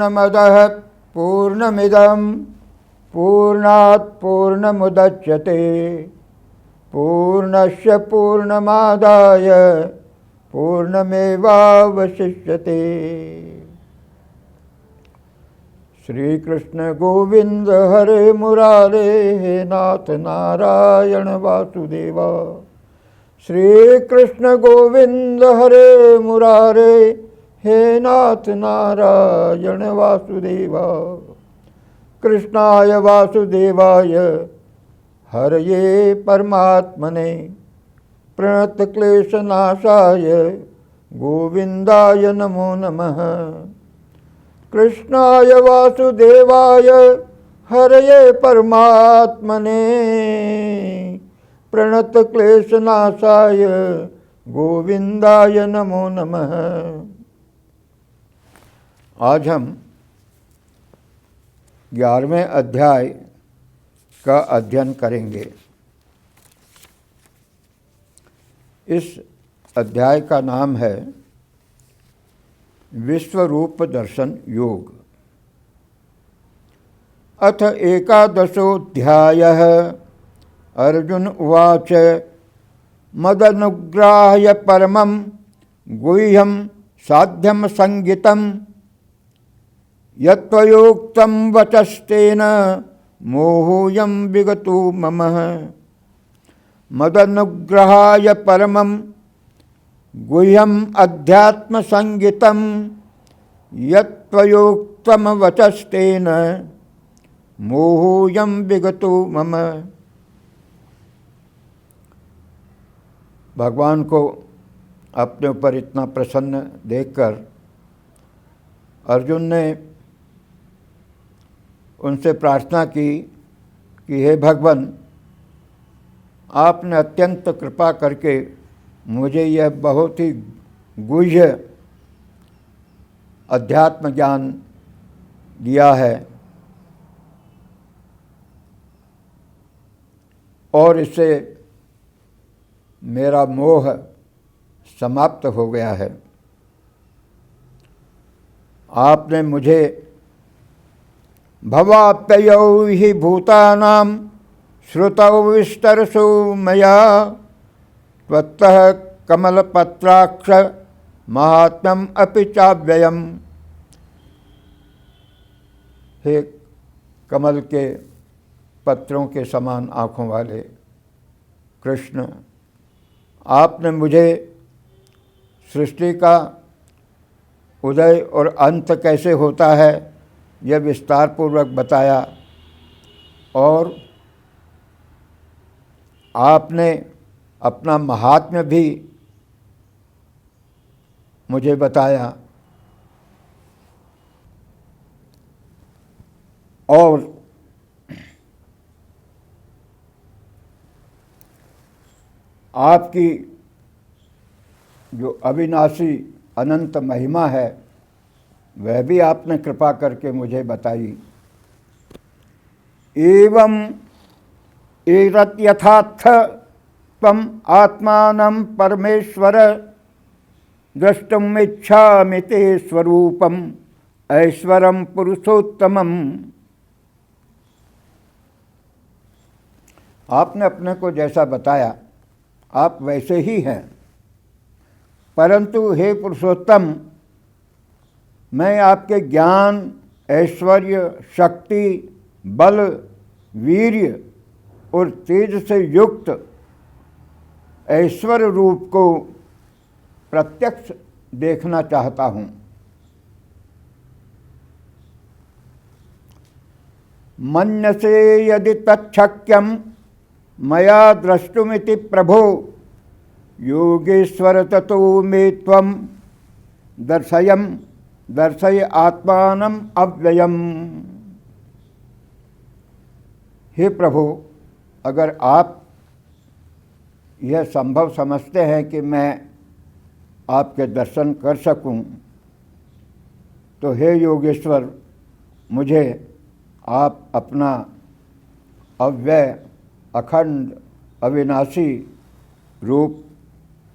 पूर्णमदः पूर्णमिदं पूर्णात् पूर्णमुदच्यते पूर्णस्य पूर्णमादाय पूर्णमेवावशिष्यते। श्री कृष्ण गोविंद हरे मुरारे हे नाथ नारायण वासुदेव। श्री कृष्ण गोविंद हरे मुरारे हे नाथ नारायण वासुदेव। कृष्णाय वासुदेवाय हरये परमात्मने प्रणतक्लेशनाशाय गोविंदाय नमो नमः। कृष्णाय वासुदेवाय हरये परमात्मने प्रणतक्लेशनाशाय गोविंदाय नमो नमः। आज हम 11वें अध्याय का अध्ययन करेंगे। इस अध्याय का नाम है विश्वरूप दर्शन योग। अथ एकादशोऽध्यायः। अर्जुन उवाच मदनुग्राह्य परमं गुह्यं साध्यं संगितं यत्त्वयोक्तं वचस्तेन मोहोऽयं विगतो मम। मदनुग्रहाय परमं गुह्यम् अध्यात्म संगितं यत्त्वयोक्तं वचस्तेन मोहोऽयं विगतो मम। भगवान को अपने ऊपर इतना प्रसन्न देखकर अर्जुन ने उनसे प्रार्थना की कि हे भगवान, आपने अत्यंत कृपा करके मुझे यह बहुत ही गुह्य अध्यात्म ज्ञान दिया है और इससे मेरा मोह समाप्त हो गया है। आपने मुझे भवाप्ययौ हि भूतानां श्रुतौ विस्तरसो मया त्वत्तः कमलपत्राक्ष महात्म्यम् अपि चाव्ययम्। हे कमल के पत्रों के समान आँखों वाले कृष्ण, आपने मुझे सृष्टि का उदय और अंत कैसे होता है यह विस्तार पूर्वक बताया और आपने अपना महात्म्य भी मुझे बताया और आपकी जो अविनाशी अनंत महिमा है वह भी आपने कृपा करके मुझे बताई। एवं एतत् यथार्थ त्वम् आत्मानं परमेश्वर द्रष्टुम् इच्छामि ते स्वरूपम् ऐश्वरं पुरुषोत्तमम्। आपने अपने को जैसा बताया आप वैसे ही हैं, परंतु हे पुरुषोत्तम, मैं आपके ज्ञान, ऐश्वर्य, शक्ति, बल, वीर्य और तेज से युक्त ऐश्वर्य रूप को प्रत्यक्ष देखना चाहता हूँ। मन्यसे यदि तच्छक्यं मया द्रष्टुमिति प्रभो योगेश्वर ततो मे त्वं दर्शय आत्मानम् अव्ययम्। हे प्रभु, अगर आप यह संभव समझते हैं कि मैं आपके दर्शन कर सकूं, तो हे योगेश्वर, मुझे आप अपना अव्यय, अखंड, अविनाशी रूप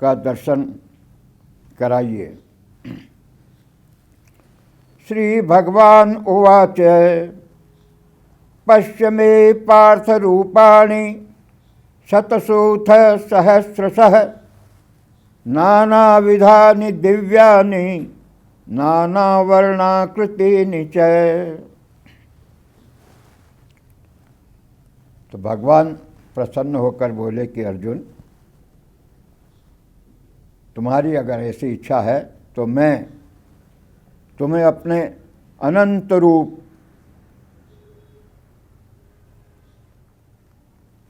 का दर्शन कराइए। श्री भगवान उवाच पश्य मे पार्थ रूपाणि शतशोऽथ सहस्रशः नानाविधानि दिव्यानि नानावर्णाकृतीनि च। तो भगवान प्रसन्न होकर बोले कि अर्जुन, तुम्हारी अगर ऐसी इच्छा है तो मैं तुम्हें अपने अनंत रूप,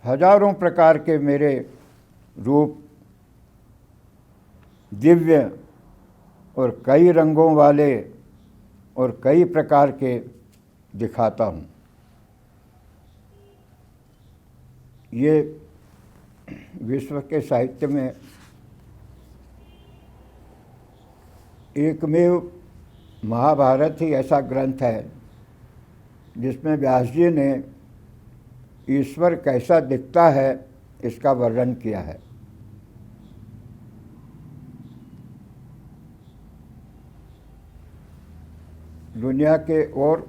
हजारों प्रकार के मेरे रूप, दिव्य और कई रंगों वाले और कई प्रकार के दिखाता हूँ। ये विश्व के साहित्य में एकमेव महाभारत ही ऐसा ग्रंथ है जिसमें व्यास जी ने ईश्वर कैसा दिखता है इसका वर्णन किया है। दुनिया के और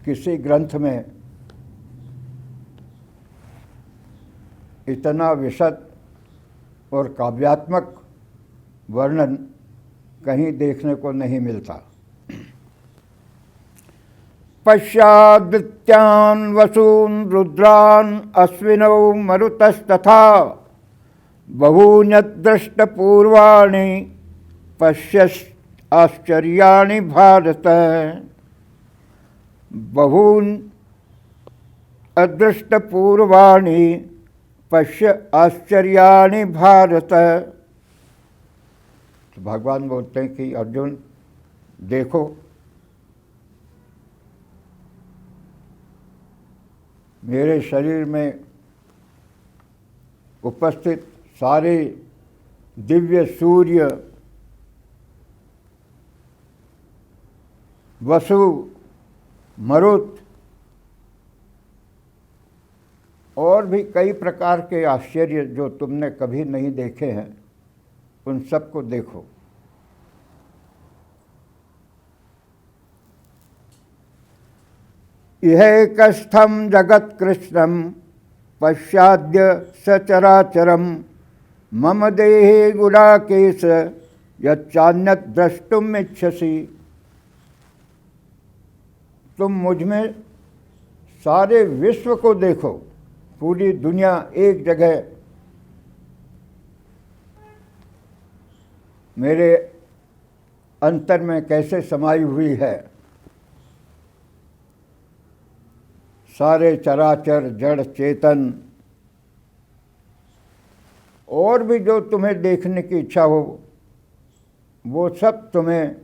किसी ग्रंथ में इतना विशद और काव्यात्मक वर्णन कहीं देखने को नहीं मिलता। पश्यादित्यान् वसून् रुद्रान् अश्विनौ मरुतस्तथा बहून्यदृष्टपूर्वाणि पश्यश्चाश्चर्याणि भारत। बहून् अदृष्टपूर्वाणि पश्य आश्चर्याणि भारत। तो भगवान बोलते हैं कि अर्जुन देखो, मेरे शरीर में उपस्थित सारे दिव्य सूर्य, वसु, मरुत और भी कई प्रकार के आश्चर्य जो तुमने कभी नहीं देखे हैं, उन सबको देखो। इहैकस्थं जगत्कृष्णं पश्चाद्य सचराचरं मम देहे गुडाकेश यच्चान्यत् द्रष्टुम् इच्छसि। तुम मुझ में सारे विश्व को देखो, पूरी दुनिया एक जगह मेरे अंतर में कैसे समाई हुई है। सारे चराचर, जड़, चेतन और भी जो तुम्हें देखने की इच्छा हो वो सब तुम्हें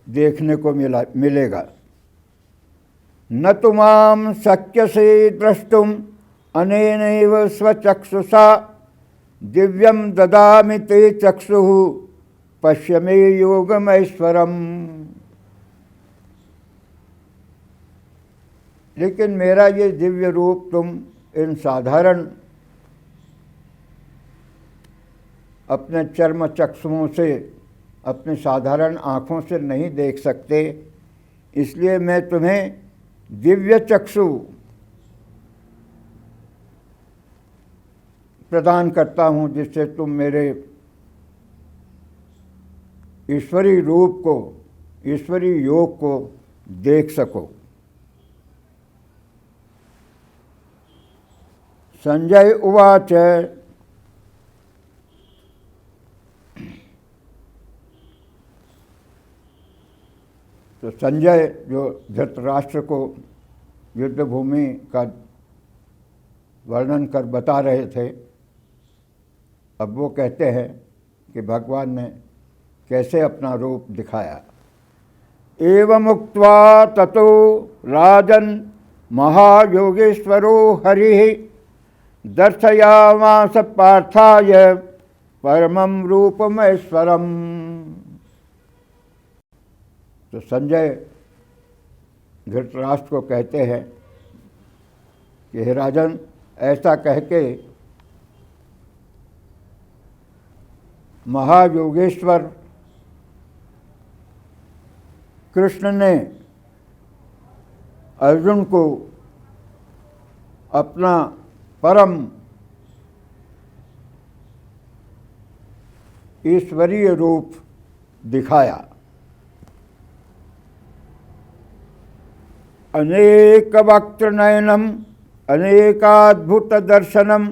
देखने को मिलेगा। न तुमां शक्यसे द्रष्टुम अनेनैव स्वचक्षुषा दिव्यं ददामि ते चक्षुः पश्य मे योगमैश्वरम्। लेकिन मेरा ये दिव्य रूप तुम इन साधारण अपने चर्म चक्षुओं से, अपने साधारण आँखों से नहीं देख सकते, इसलिए मैं तुम्हें दिव्य चक्षु प्रदान करता हूँ जिससे तुम मेरे ईश्वरी रूप को, ईश्वरी योग को देख सको। संजय उवाच तो संजय जो धृतराष्ट्र को युद्ध भूमि का वर्णन कर बता रहे थे, अब वो कहते हैं कि भगवान ने कैसे अपना रूप दिखाया। एवमुक्त्वा ततो राजन् महायोगेश्वरो हरिः दर्शयामास पार्थाय परमं रूपमैश्वरम्। तो संजय धृतराष्ट्र को कहते हैं कि हे राजन, ऐसा कह के महायोगेश्वर कृष्ण ने अर्जुन को अपना परम ईश्वरीय रूप दिखाया। अनेक वक्त्र नयनम अनेकाद्भुत दर्शनम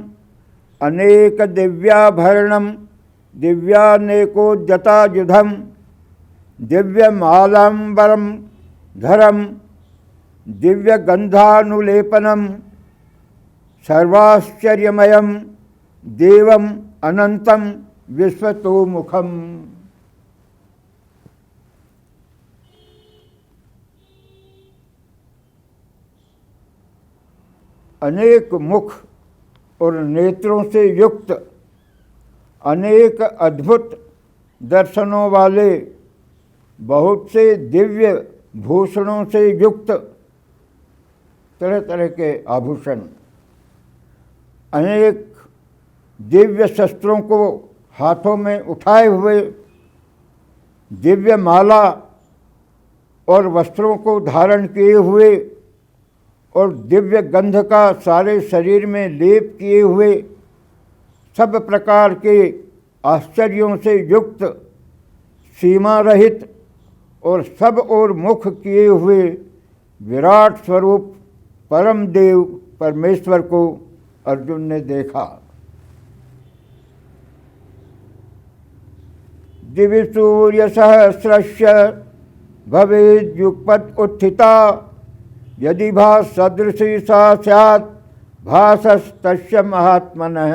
अनेक दिव्याभरणम दिव्यानेकोद्यतायुधम दिव्यमालांबरम धरम दिव्यगंधानुलेपनम सर्वाश्चर्यमयम देवम अनंतम विश्वतोमुखम। अनेक मुख और नेत्रों से युक्त, अनेक अद्भुत दर्शनों वाले, बहुत से दिव्य भूषणों से युक्त, तरह तरह के आभूषण, अनेक दिव्य शस्त्रों को हाथों में उठाए हुए, दिव्य माला और वस्त्रों को धारण किए हुए और दिव्य गंध का सारे शरीर में लेप किए हुए, सब प्रकार के आश्चर्यों से युक्त, सीमा रहित और सब ओर मुख किए हुए विराट स्वरूप परम देव परमेश्वर को अर्जुन ने देखा। दिवि सूर्य सहस्रस्य भवेद्युगपत् उत्थिता यदि भासदृशी सा स्यात् भासस्तस्य महात्मनः।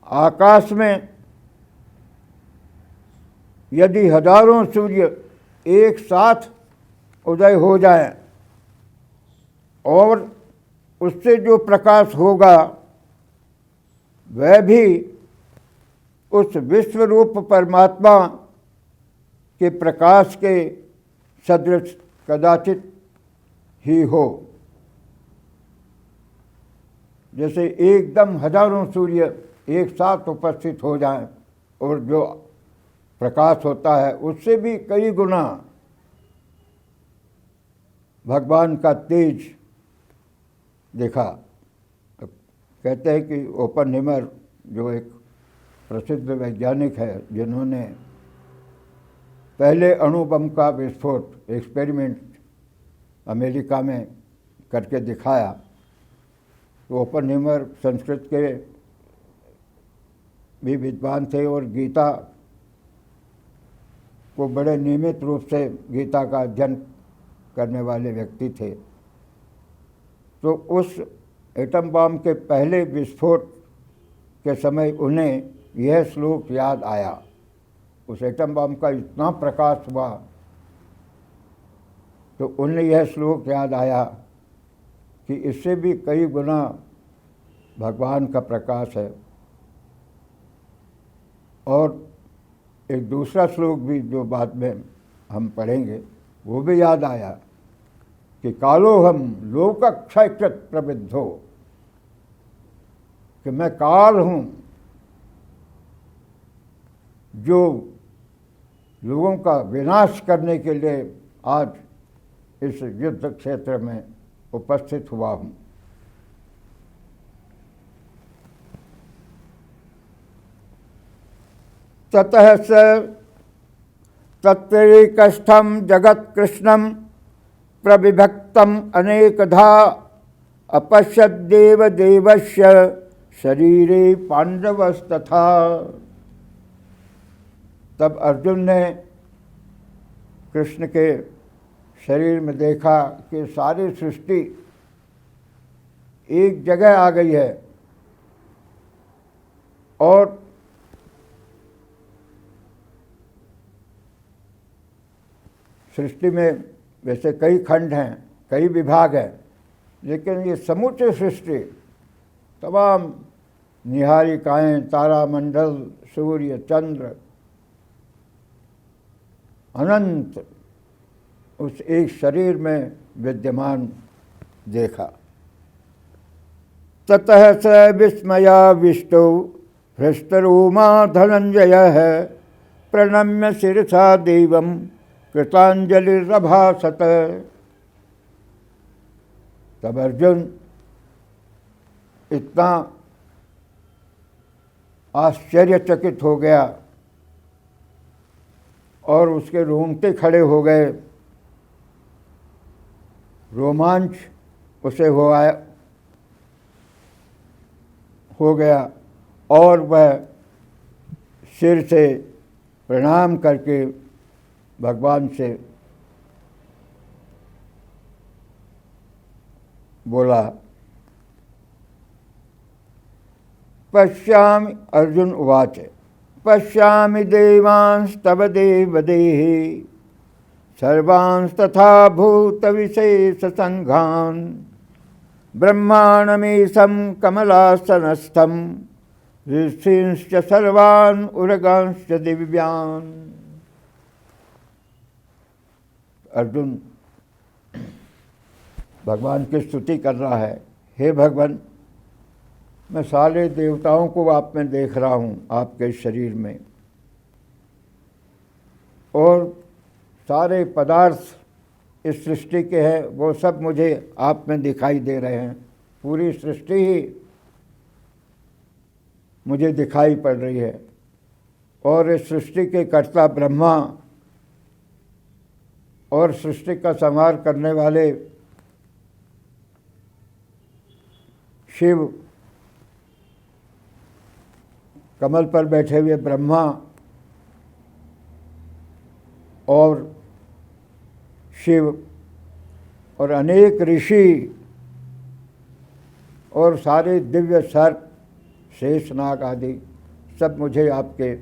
आकाश में यदि हजारों सूर्य एक साथ उदय हो जाए और उससे जो प्रकाश होगा वह भी उस विश्वरूप परमात्मा के प्रकाश के सदृश कदाचित ही हो। जैसे एकदम हजारों सूर्य एक साथ उपस्थित हो जाएं और जो प्रकाश होता है उससे भी कई गुना भगवान का तेज देखा। कहते हैं कि ओपनहीमर जो एक प्रसिद्ध वैज्ञानिक है जिन्होंने पहले अणु बम का विस्फोट एक्सपेरिमेंट अमेरिका में करके दिखाया, तो ओपनहीमर संस्कृत के भी विद्वान थे और गीता को बड़े नियमित रूप से गीता का अध्ययन करने वाले व्यक्ति थे। तो उस एटम बम के पहले विस्फोट के समय उन्हें यह श्लोक याद आया। उस एटम बम का इतना प्रकाश हुआ तो उन्हें यह श्लोक याद आया कि इससे भी कई गुना भगवान का प्रकाश है। और एक दूसरा श्लोक भी जो बाद में हम पढ़ेंगे वो भी याद आया कि कालोहम लोकक्षयकृत प्रविद्धो, कि मैं काल हूँ जो लोगों का विनाश करने के लिए आज इस युद्ध क्षेत्र में उपस्थित हुआ हूँ। ततः स तत्रैकस्थं जगत्कृष्णं प्रविभक्तम् अनेकधा अपश्यद्देव देवस्य शरीरे पांडवस्तथा। तब अर्जुन ने कृष्ण के शरीर में देखा कि सारी सृष्टि एक जगह आ गई है और सृष्टि में वैसे कई खंड हैं, कई विभाग हैं, लेकिन ये समूचे सृष्टि तमाम निहारिकाएँ, तारामंडल, सूर्य, चंद्र, अनंत उस एक शरीर में विद्यमान देखा। ततः स विस्मयाविष्टो हृष्टरोमा धनंजयः प्रणम्य शिरसा देवं कृतांजलिरभासत। तब अर्जुन इतना आश्चर्यचकित हो गया और उसके रोंगटे खड़े हो गए, रोमांच उसे हो गया और वह सिर से प्रणाम करके भगवान से बोला। पश्यामि अर्जुन उवाच पश्यामि देवांस्तव देवदेहे सर्वांस्तथा भूतविशेषसङ्घान् ब्रह्माणमीशं कमलासनस्थं ऋषींश्च सर्वान् उरगांश्च दिव्यान्। अर्जुन भगवान की स्तुति कर रहा है, हे भगवान, मैं सारे देवताओं को आप में देख रहा हूँ, आपके शरीर में, और सारे पदार्थ इस सृष्टि के हैं वो सब मुझे आप में दिखाई दे रहे हैं। पूरी सृष्टि ही मुझे दिखाई पड़ रही है और इस सृष्टि के कर्ता ब्रह्मा और सृष्टि का संहार करने वाले शिव, कमल पर बैठे हुए ब्रह्मा और शिव और अनेक ऋषि और सारे दिव्य सर्प, शेषनाग आदि सब मुझे आपके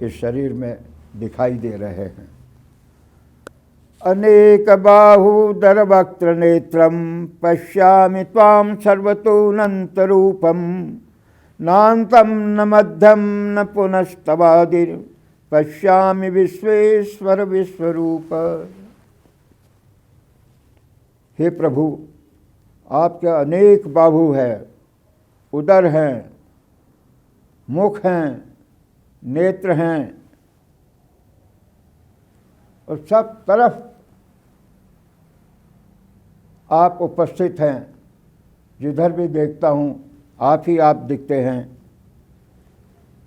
इस शरीर में दिखाई दे रहे हैं। अनेक बाहुदर वक्त्र नेत्रम पश्यामि त्वां सर्वतोऽनंत रूपम नान्तं न मध्यम न पुनस्तवादिर पश्यामि विश्वेश्वर विश्वरूप। हे प्रभु, आपके अनेक बाहु हैं, उदर हैं, मुख हैं, नेत्र हैं और सब तरफ आप उपस्थित हैं। जिधर भी देखता हूँ आप ही आप दिखते हैं।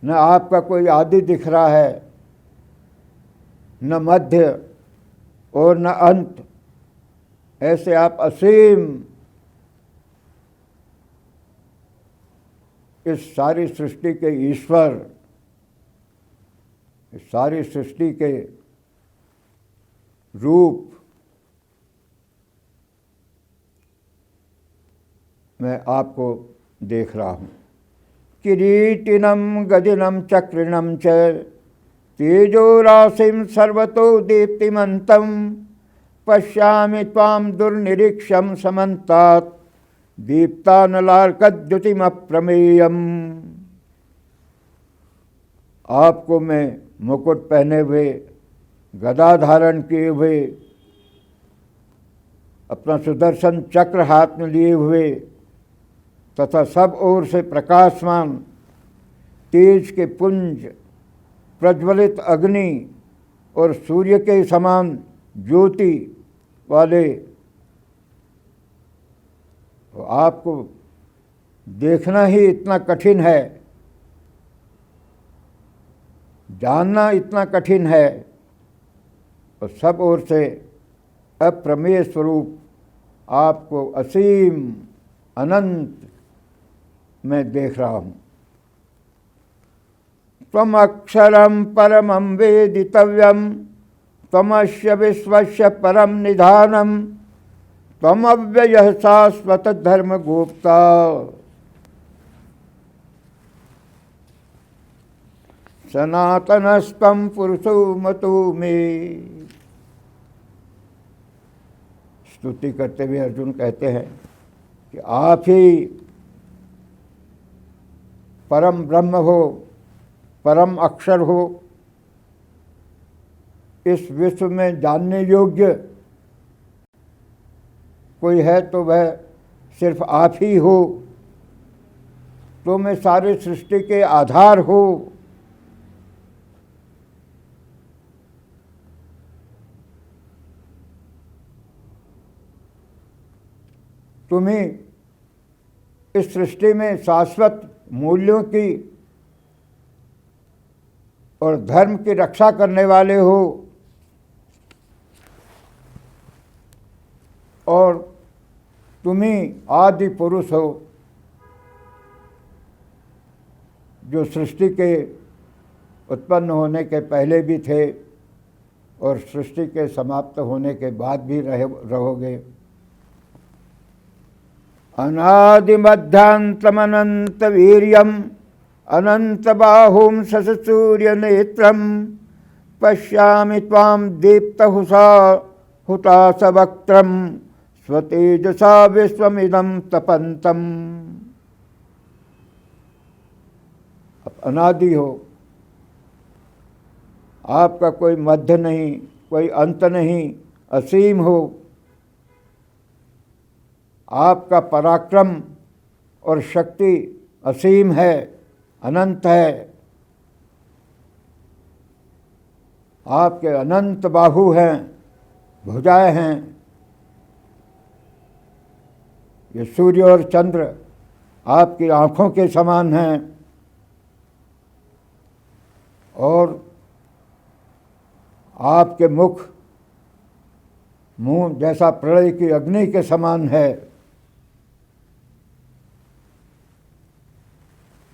न आपका कोई आदि दिख रहा है, न मध्य और न अंत। ऐसे आप असीम इस सारी सृष्टि के ईश्वर, इस सारी सृष्टि के रूप मैं आपको देख रहा हूँ। किरीटिनम गदिनम चक्रिणम च तेजो राशिम सर्वतो दीप्तिमंतम पश्यामि त्वां दुर्निरीक्षं समन्तात् दीप्तानलार्कद्युतिम अप्रमेयम्। आपको मैं मुकुट पहने हुए, गदा धारण किए हुए, अपना सुदर्शन चक्र हाथ में लिए हुए तथा सब ओर से प्रकाशमान तेज के पुंज, प्रज्वलित अग्नि और सूर्य के समान ज्योति वाले तो आपको देखना ही इतना कठिन है, जानना इतना कठिन है और सब ओर से अप्रमेय स्वरूप आपको असीम अनंत मैं देख रहा हूँ। त्वमक्षरं परमं वेदितव्यं त्वमस्य विश्वस्य परम निधानम त्वमव्ययः शाश्वत धर्म गोप्ता। सनातनस्त्वं पुरुषो मतो मे। स्तुति करते हुए अर्जुन कहते हैं कि आप ही परम ब्रह्म हो, परम अक्षर हो। इस विश्व में जानने योग्य कोई है तो वह सिर्फ आप ही हो। तो मैं सारे सृष्टि के आधार हो। तुम ही इस सृष्टि में शाश्वत मूल्यों की और धर्म की रक्षा करने वाले हो, और तुम ही आदि पुरुष हो जो सृष्टि के उत्पन्न होने के पहले भी थे और सृष्टि के समाप्त होने के बाद भी रहोगे। अनादिमध्यांतमनंत वीर्यम अनंत बाहुम शशसूर्य नेत्रम पश्यामि त्वां दीप्तहुषा हुताशवक्त्रम स्वतेजसा विश्वमिदं तपन्तम्। अनादि हो, आपका कोई मध्य नहीं, कोई अंत नहीं, असीम हो। आपका पराक्रम और शक्ति असीम है, अनंत है। आपके अनंत बाहु हैं, भुजाएं हैं। ये सूर्य और चंद्र आपकी आँखों के समान हैं, और आपके मुंह जैसा प्रलय की अग्नि के समान है,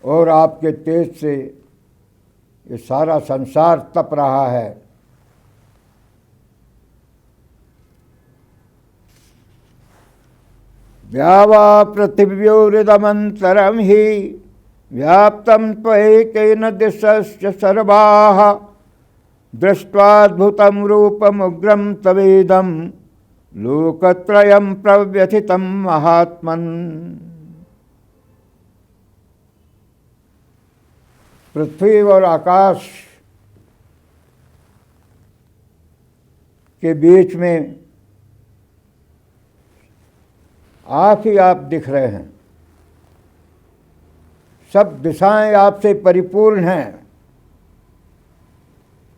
और आपके तेज से ये सारा संसार तप रहा है। व्यावा पृथिव्योरिदमन्तरं हि व्याप्तं त्वयैकेन दिशश्च सर्वाः दृष्ट्वाद्भुतं रूपमुग्रं तवेदं लोकत्रयं प्रव्यथितं महात्मन्। पृथ्वी और आकाश के बीच में आप ही आप दिख रहे हैं। सब दिशाएं आपसे परिपूर्ण हैं,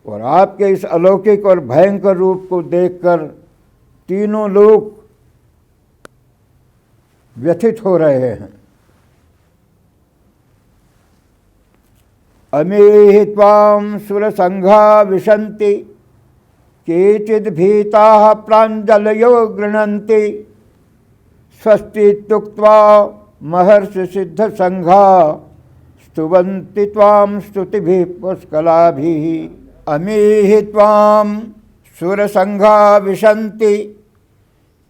और आपके इस अलौकिक और भयंकर रूप को देखकर तीनों लोग व्यथित हो रहे हैं। अमीहि त्वां सुरसंघा विशन्ति केचिद् भीताः प्राञ्जलयो गृह्णन्ति स्वस्तीत्युक्त्वा महर्षि सिद्ध संघा स्तुवन्ति त्वां स्तुतिभिः पुष्कलाभिः। अमीहि त्वां सुरसंघा विशन्ति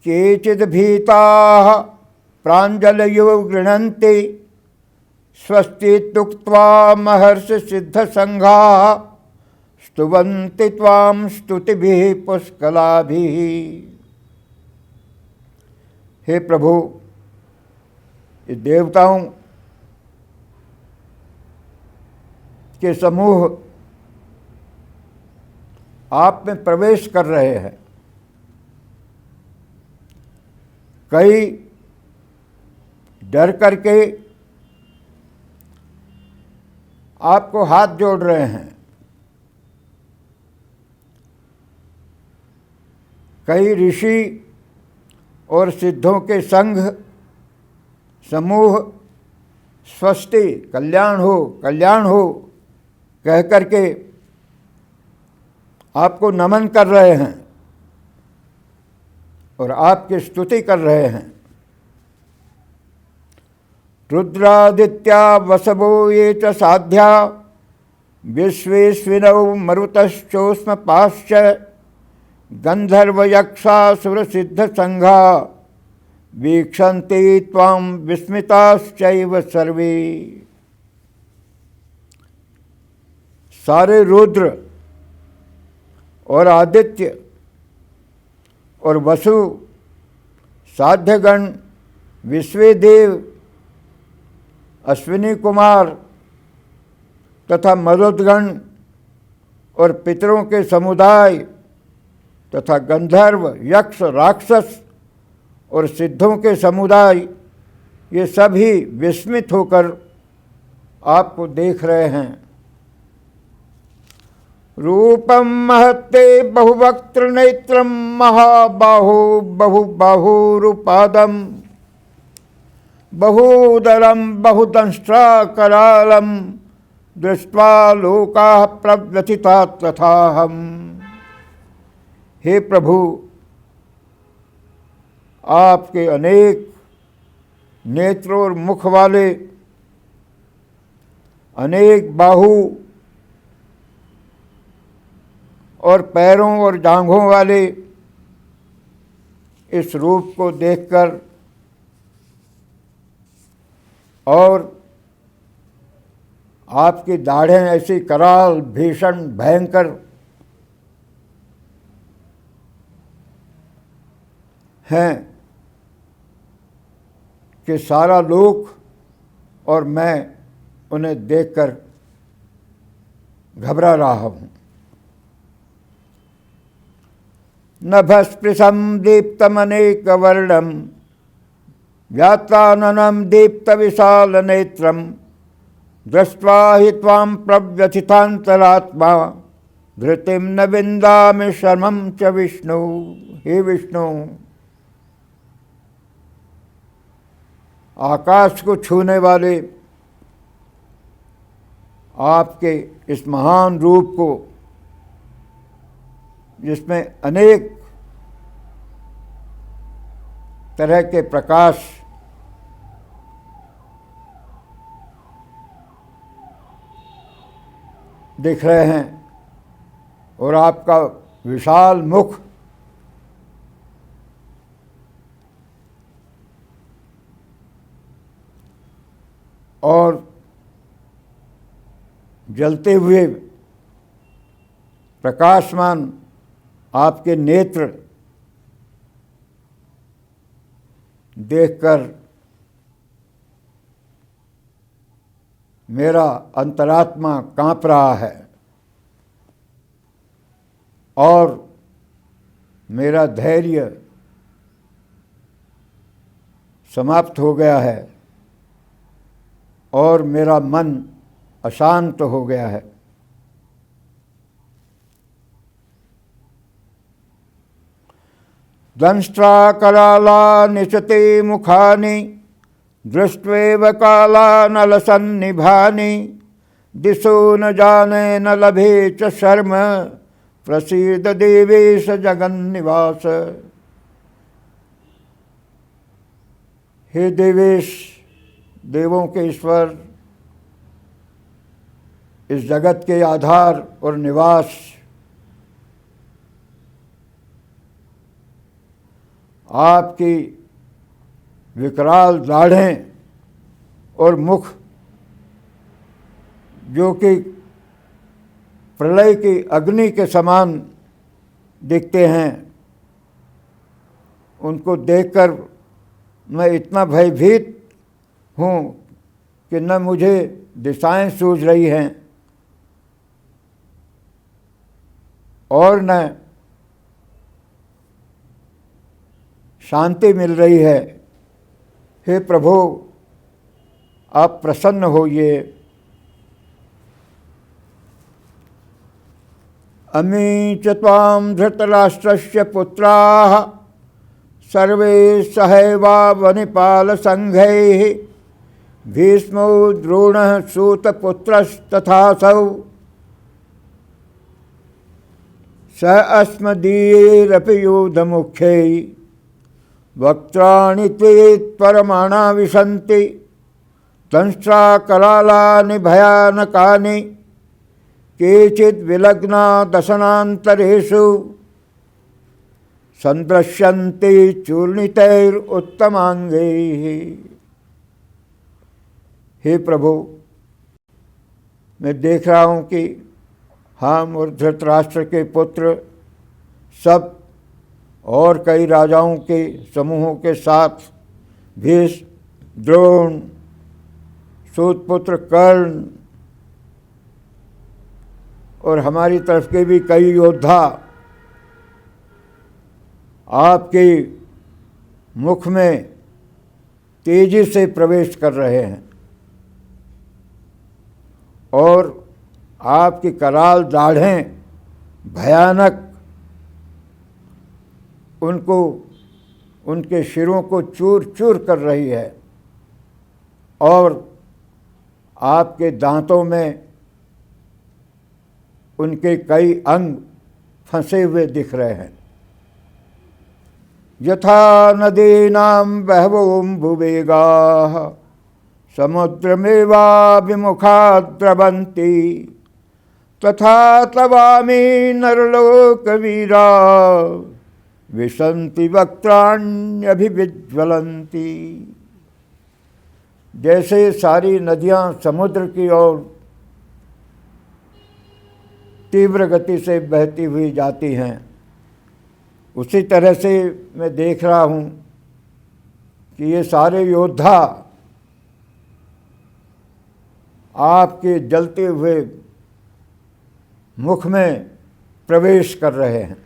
केचिद् भीताः प्राञ्जलयो गृह्णन्ति स्वस्तीत्युक्त्वा महर्षि सिद्ध संघा स्तुवन्ति त्वां स्तुतिभिः पुष्कलाभिः। हे प्रभु, ये देवताओं के समूह आप में प्रवेश कर रहे हैं। कई डर करके आपको हाथ जोड़ रहे हैं, कई ऋषि और सिद्धों के संघ समूह स्वस्ति कल्याण हो कह करके आपको नमन कर रहे हैं और आपकी स्तुति कर रहे हैं। रुद्रादित्या वसवो ये च साध्या विश्वेस्विनौ मरुतश्चोष्म पाश्च गंधर्वयक्षासुर सिद्ध संघा वीक्षन्ते त्वां विस्मिताश्चैव सर्वे। सारे रुद्र और आदित्य और वसु साध्यगण, विश्वेदेव, अश्विनी कुमार तथा मरुदगण और पितरों के समुदाय तथा गंधर्व, यक्ष, राक्षस और सिद्धों के समुदाय, ये सभी विस्मित होकर आपको देख रहे हैं। रूपम महत्ते बहुवक्त्र नेत्रम महाबाहो बहुबाहुरुपादम बहूदरम बहुदंष्ट्रा करालम दृष्ट्वा लोकाः प्रव्यथिता तथाहम। हे प्रभु, आपके अनेक नेत्रों और मुख वाले, अनेक बाहु और पैरों और जांघों वाले इस रूप को देखकर और आपकी दाढ़ें ऐसी कराल, भीषण, भयंकर हैं कि सारा लोक और मैं उन्हें देखकर घबरा रहा हूँ। नभस्पृशं दीप्तमनेकवर्णं व्यात्ताननं दीप्तविशालनेत्रं दृष्ट्वा हि त्वां प्रव्यथितान्तरात्मा धृतिं न विन्दामि शर्मं च विष्णु। हे विष्णु, आकाश को छूने वाले आपके इस महान रूप को, जिसमें अनेक तरह के प्रकाश दिख रहे हैं और आपका विशाल मुख और जलते हुए प्रकाशमान आपके नेत्र देखकर मेरा अंतरात्मा कांप रहा है और मेरा धैर्य समाप्त हो गया है और मेरा मन अशांत हो गया है। दंष्ट्रा कराला निशते मुखानि दृष्ट्वेव कालानलसन्निभानि दिशो न जाने न लभे च शर्म प्रसीद देवेश जगन्निवास। हे देवेश, देवों के ईश्वर, इस जगत के आधार और निवास, आपकी विकराल दाढ़ें और मुख जो कि प्रलय की अग्नि के समान दिखते हैं, उनको देखकर मैं इतना भयभीत हूँ कि न मुझे दिशाएं सूझ रही हैं और न शांति मिल रही है। हे प्रभु, आप प्रसन्न होइए। अमी च त्वां धृतराष्ट्रस्य पुत्राः सर्वे सहैवावनिपालसङ्घैः भीष्मो द्रोणः सूतपुत्रस्तथासौ स अस्मदीयैरपि योधमुख्यैः वक्त्राणि त्वरमाणा विशन्ति दंष्ट्रा करालानि भयानकानि केचिद् विलग्ना दशनान्तरेषु सन्दृश्यन्ते चूर्णितैरुत्तमाङ्गैः। हे प्रभु, मैं देख रहा हूँ कि हम और धृतराष्ट्र के पुत्र सब और कई राजाओं के समूहों के साथ भीष्म, द्रोण, सूतपुत्र कर्ण और हमारी तरफ के भी कई योद्धा आपके मुख में तेजी से प्रवेश कर रहे हैं और आपकी कराल दाढ़ें भयानक उनको, उनके शिरों को चूर चूर कर रही है और आपके दांतों में उनके कई अंग फंसे हुए दिख रहे हैं। यथा नदीनां बहवोऽम्बुवेगाः समुद्रमेवाभिमुखा द्रवन्ति तथा तवामी नरलोकवीरा विशन्ति वक्त्राण्यभिविज्वलन्ति। जैसे सारी नदियां समुद्र की ओर तीव्र गति से बहती हुई जाती हैं, उसी तरह से मैं देख रहा हूँ कि ये सारे योद्धा आपके जलते हुए मुख में प्रवेश कर रहे हैं।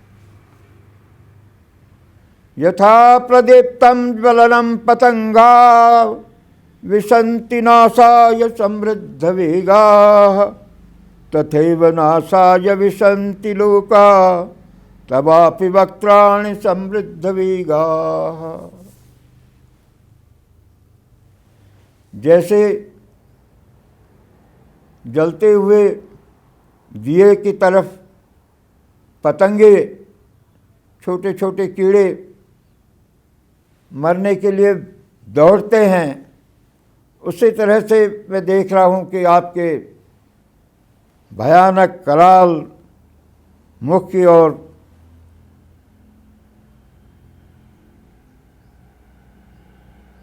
यथा प्रदीप्तं ज्वलनं पतंगा विशन्ति नासाय समृद्धवेगाः तथैव नासाय विशन्ति लोका तवापि वक्त्राणि समृद्धवेगाः। जैसे जलते हुए दिए की तरफ पतंगे, छोटे छोटे कीड़े मरने के लिए दौड़ते हैं, उसी तरह से मैं देख रहा हूँ कि आपके भयानक कराल मुख की ओर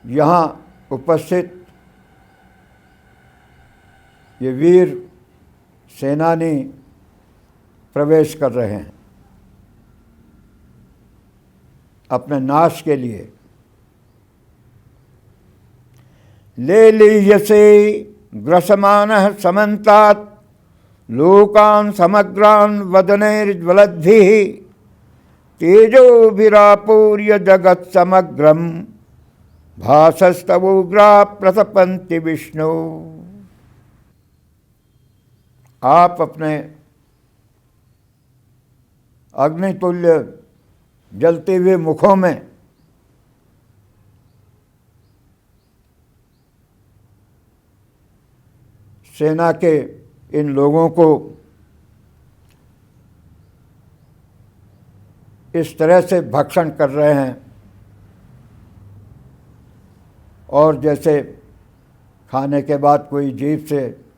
यहाँ उपस्थित ये वीर सेनानी प्रवेश कर रहे हैं अपने नाश के लिए। लेलीयसे ग्रसमानः समन्तात् लोकान् समग्रान् वदनैर्ज्वलद्भिः तेजोभिरापूर्य जगत् समग्रं भासस्तवोग्रा प्रतपन्ति विष्णु। आप अपने अग्नितुल्य जलते हुए मुखों में सेना के इन लोगों को इस तरह से भक्षण कर रहे हैं और जैसे खाने के बाद कोई जीभ से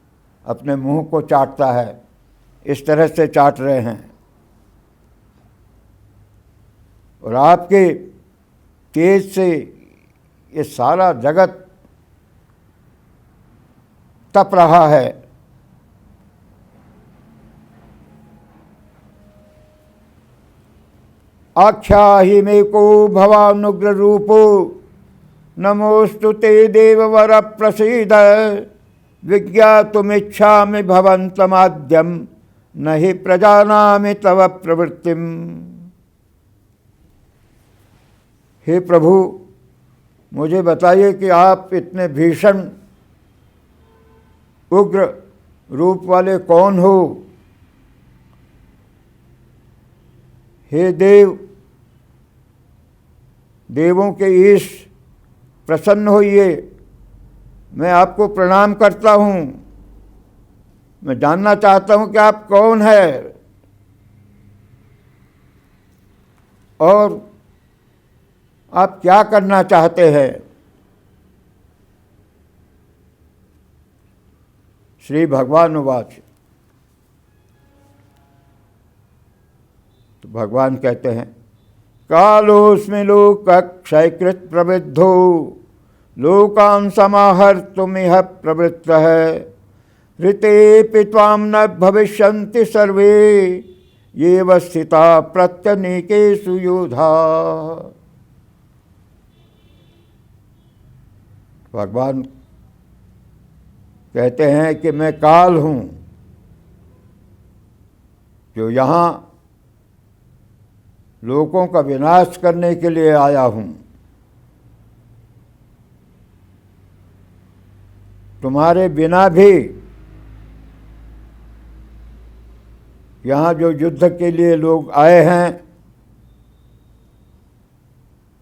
अपने मुंह को चाटता है, इस तरह से चाट रहे हैं। और आपके तेज से ये सारा जगत तप रहा है। आख्याहि मे को भवानुग्र रूपो नमोस्तु ते देववर प्रसीद विज्ञातुमिच्छामि भवन्तमाद्यं न हि प्रजानामि तव प्रवृत्तिम्। हे प्रभु, मुझे बताइए कि आप इतने भीषण उग्र रूप वाले कौन हो। हे देव, देवों के ईश प्रसन्न होइए, मैं आपको प्रणाम करता हूँ। मैं जानना चाहता हूँ कि आप कौन है और आप क्या करना चाहते हैं। श्री भगवान उवाच। तो भगवान कहते हैं, कालोऽस्मि लोकक्षयकृत् प्रवृद्धो लोकान् समाहर्तुमिह प्रवृत्तः ऋतेऽपि त्वां न भविष्यन्ति सर्वे येव स्थिता प्रत्यनीकेषु योधा। भगवान कहते हैं कि मैं काल हूँ जो यहाँ लोगों का विनाश करने के लिए आया हूँ। तुम्हारे बिना भी यहाँ जो युद्ध के लिए लोग आए हैं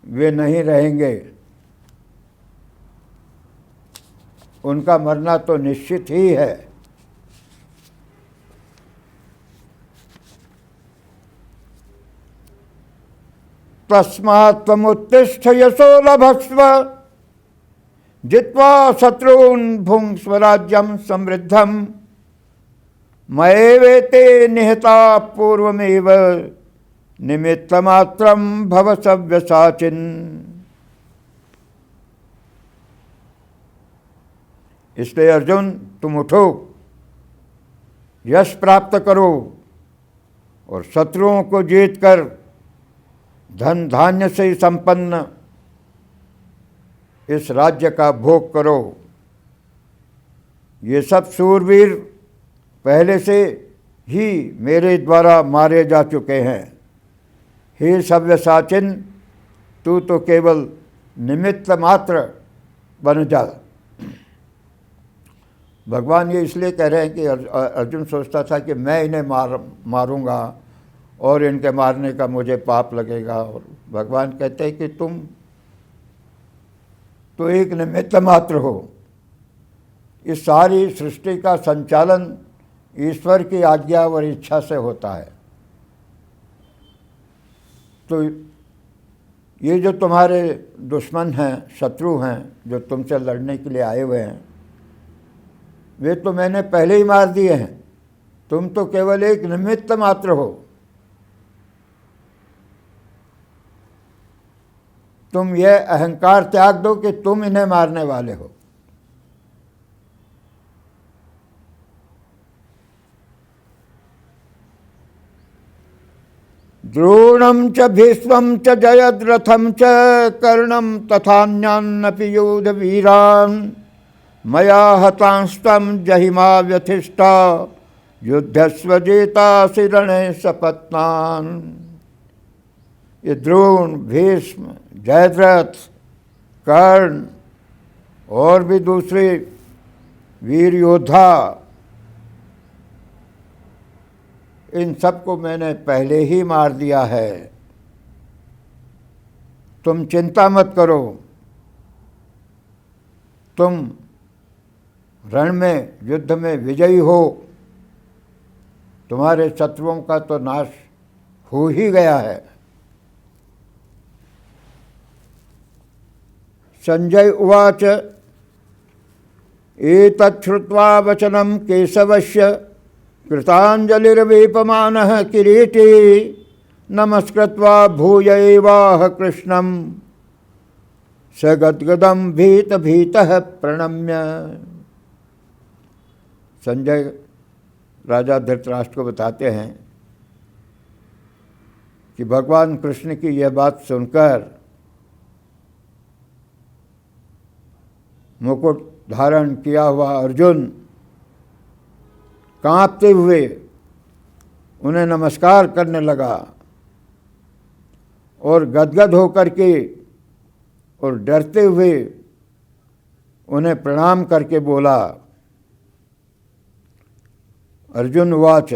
वे नहीं रहेंगे। उनका मरना तो निश्चित ही है। तस्मात् त्वमुत्तिष्ठ यशो लभस्व जित्वा शत्रून् भुङ्क्ष्व राज्यं समृद्धं मयैवेते निहता पूर्वमेव निमित्तमात्रं भव सव्यसाचिन्। इसलिए अर्जुन, तुम उठो, यश प्राप्त करो और शत्रुओं को जीतकर धन धान्य से संपन्न इस राज्य का भोग करो। ये सब शूरवीर पहले से ही मेरे द्वारा मारे जा चुके हैं। हे सव्यसाचिन, तू तो केवल निमित्त मात्र बन जा। भगवान ये इसलिए कह रहे हैं कि अर्जुन सोचता था कि मैं इन्हें मारूंगा और इनके मारने का मुझे पाप लगेगा, और भगवान कहते हैं कि तुम तो एक निमित्त मात्र हो। इस सारी सृष्टि का संचालन ईश्वर की आज्ञा और इच्छा से होता है। तो ये जो तुम्हारे दुश्मन हैं, शत्रु हैं, जो तुमसे लड़ने के लिए आए हुए हैं, वे तो मैंने पहले ही मार दिए हैं। तुम तो केवल एक निमित्त मात्र हो। तुम यह अहंकार त्याग दो कि तुम इन्हें मारने वाले हो। द्रोणं च भीष्मं च जयद्रथं च कर्णं तथान्यानपि योधवीरान् मया हतांस्तं जहिमा व्यथिष्ठा युद्धस्व जेतासि रणे सपत्नान्। ये द्रोण, भीष्म, जयद्रथ, कर्ण और भी दूसरे वीर योद्धा, इन सबको मैंने पहले ही मार दिया है। तुम चिंता मत करो। तुम रण में, युद्ध में विजयी हो। तुम्हारे शत्रुओं का तो नाश हो ही गया है। संजय उवाच एतत् श्रुत्वा वचनं केशवस्य कृताञ्जलिर्वेपमानः किरीटी नमस्कृत्वा भूय एवाह कृष्णं स गद्गदं भीतः प्रणम्य। संजय राजा धृतराष्ट्र को बताते हैं कि भगवान कृष्ण की यह बात सुनकर मुकुट धारण किया हुआ अर्जुन कांपते हुए उन्हें नमस्कार करने लगा और गदगद होकर के और डरते हुए उन्हें प्रणाम करके बोला। अर्जुन उवाच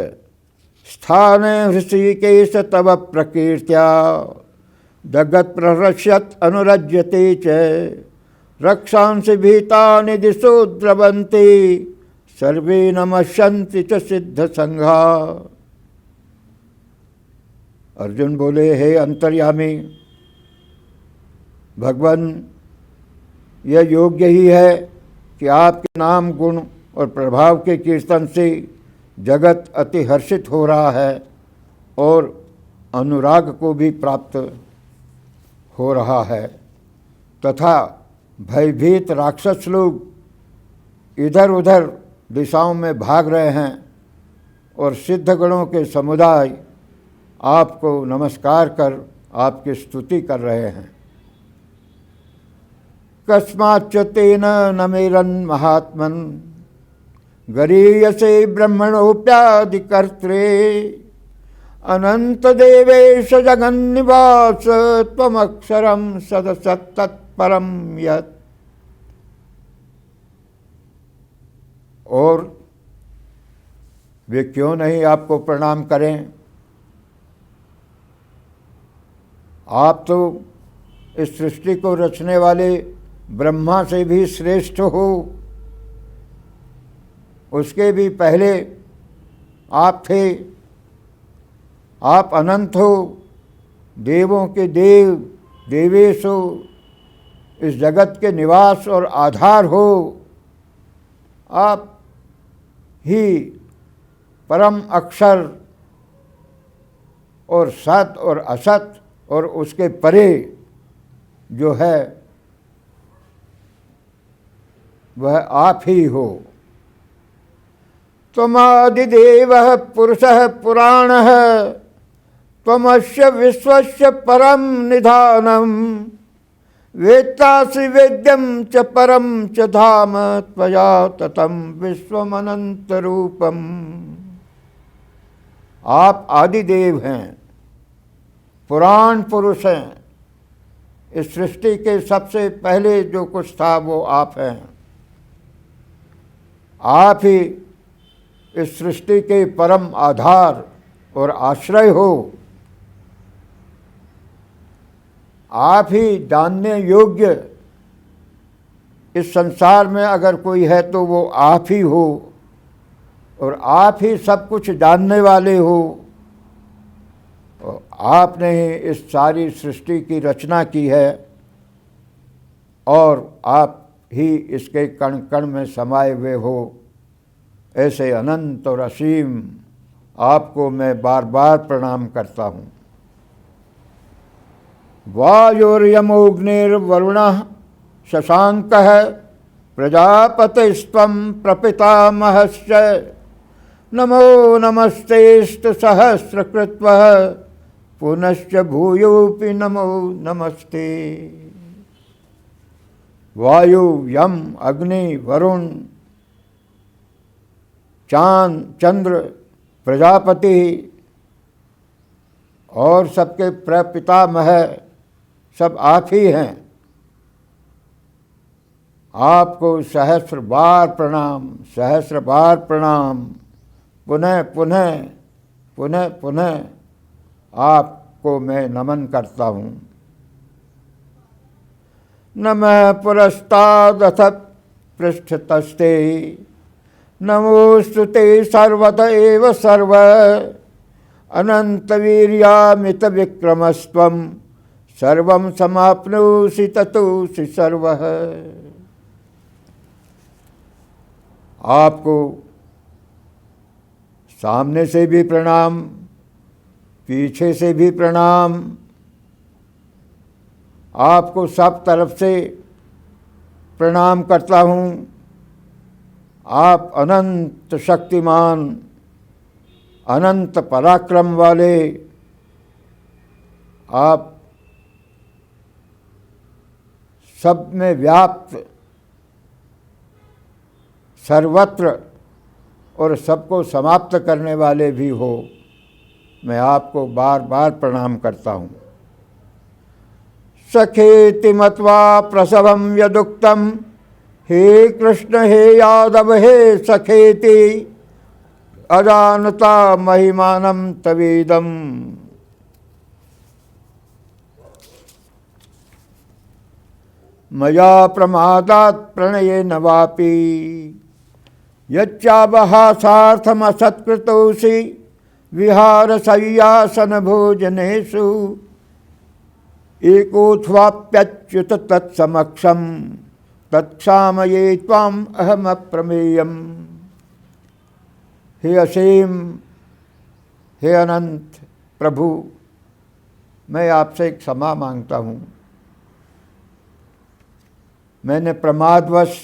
स्थाने हृषिकेश तव प्रकीर्त्या जगत् प्रहृष्यत् अनुरज्यते च रक्षांसि भीतानि दिशो द्रवन्ति सर्वे नमस्यन्ति च सिद्ध संघा। अर्जुन बोले, हे अंतर्यामी भगवान, यह योग्य ही है कि आपके नाम, गुण और प्रभाव के कीर्तन से जगत अति हर्षित हो रहा है और अनुराग को भी प्राप्त हो रहा है, तथा भयभीत राक्षस लोग इधर उधर दिशाओं में भाग रहे हैं और सिद्ध गणों के समुदाय आपको नमस्कार कर आपकी स्तुति कर रहे हैं। कस्माच्च तेन नमेरन् महात्मन् गरीयसे ब्रह्मणोऽप्यादिकर्त्रे अनंत देवेश जगन्निवास त्वमक्षरं सदसत्तत्परं यत्। और वे क्यों नहीं आपको प्रणाम करें? आप तो इस सृष्टि को रचने वाले ब्रह्मा से भी श्रेष्ठ हो उसके भी पहले आप थे। आप अनंत हो, देवों के देव, देवेश हो, इस जगत के निवास और आधार हो। आप ही परम अक्षर और सत और असत और उसके परे जो है वह आप ही हो। त्वमादिदेवः पुरुषः पुराणः त्वमस्य विश्वस्य परम निधानम् वेत्तासि वेद्यं च परम च धाम त्वया ततं विश्वमनंत रूपम। आप आदिदेव हैं, पुराण पुरुष हैं। इस सृष्टि के सबसे पहले जो कुछ था वो आप हैं। आप ही इस सृष्टि के परम आधार और आश्रय हो। आप ही जानने योग्य इस संसार में अगर कोई है तो वो आप ही हो, और आप ही सब कुछ जानने वाले हो। और आपने ही इस सारी सृष्टि की रचना की है, और आप ही इसके कण कण में समाये हुए हो। ऐसे अनंत और असीम आपको मैं बार बार प्रणाम करता हूँ। वायुर्यमोऽग्निर्वरुणः शशाङ्कः प्रजापतिस्त्वं प्रपितामहश्च नमो नमस्तेस्तु सहस्रकृत्वः पुनश्च भूयोऽपि नमो नमस्ते। वायु, यम, अग्नि, वरुण, चांद, चंद्र, प्रजापति और सबके प्रपितामह सब आप ही हैं। आपको सहस्र बार प्रणाम, सहस्र बार प्रणाम। पुनः पुनः पुनः पुनः आपको मैं नमन करता हूँ। नमः पुरस्तादथ पृष्ठतस्ते नमोस्तुते सर्वत एव सर्व अनंतवीर्यामित विक्रमस्त्वं सर्वं समाप्नोषि ततोषि सर्वः। आपको सामने से भी प्रणाम, पीछे से भी प्रणाम। आपको सब तरफ से प्रणाम करता हूँ। आप अनंत शक्तिमान, अनंत पराक्रम वाले, आप सब में व्याप्त, सर्वत्र और सबको समाप्त करने वाले भी हो। मैं आपको बार बार प्रणाम करता हूँ। सखेति मत्वा प्रसवं यदुक्तम् हे कृष्ण हे यादव हे सखेति अजानता महिमानं तवेदम्। मया प्रमादात् प्रणयेन वापि यच्चावहासार्थमसत्कृतोषि विहारशय्यासन भोजनेषु एकोऽथवाप्यच्युत तत्समक्षं तत्क्षामये त्वाम् अहमप्रमेयम्। हे असीम, हे अनंत प्रभु, मैं आपसे एक क्षमा मांगता हूँ। मैंने प्रमादवश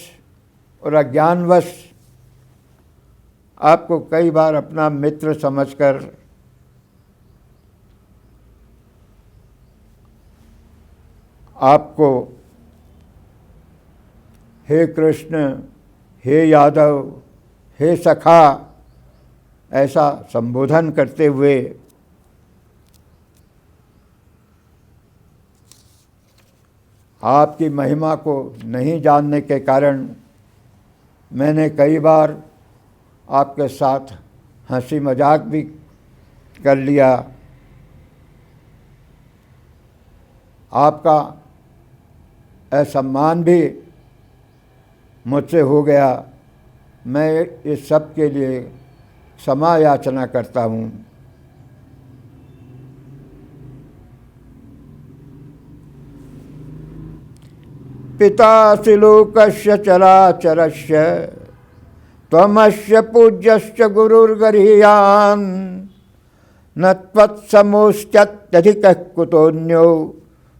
और अज्ञानवश आपको कई बार अपना मित्र समझकर आपको हे कृष्ण, हे यादव, हे सखा ऐसा संबोधन करते हुए आपकी महिमा को नहीं जानने के कारण मैंने कई बार आपके साथ हंसी मजाक भी कर लिया। आपका असम्मान भी मुझसे हो गया। मैं इस सब के लिए क्षमा याचना करता हूँ। पितासि लोकस्य चराचरस्य त्वमस्य पूज्यश्च गुरुर्गरीयान् न त्वत्समोऽस्त्यत्यधिकः कुतोऽन्यो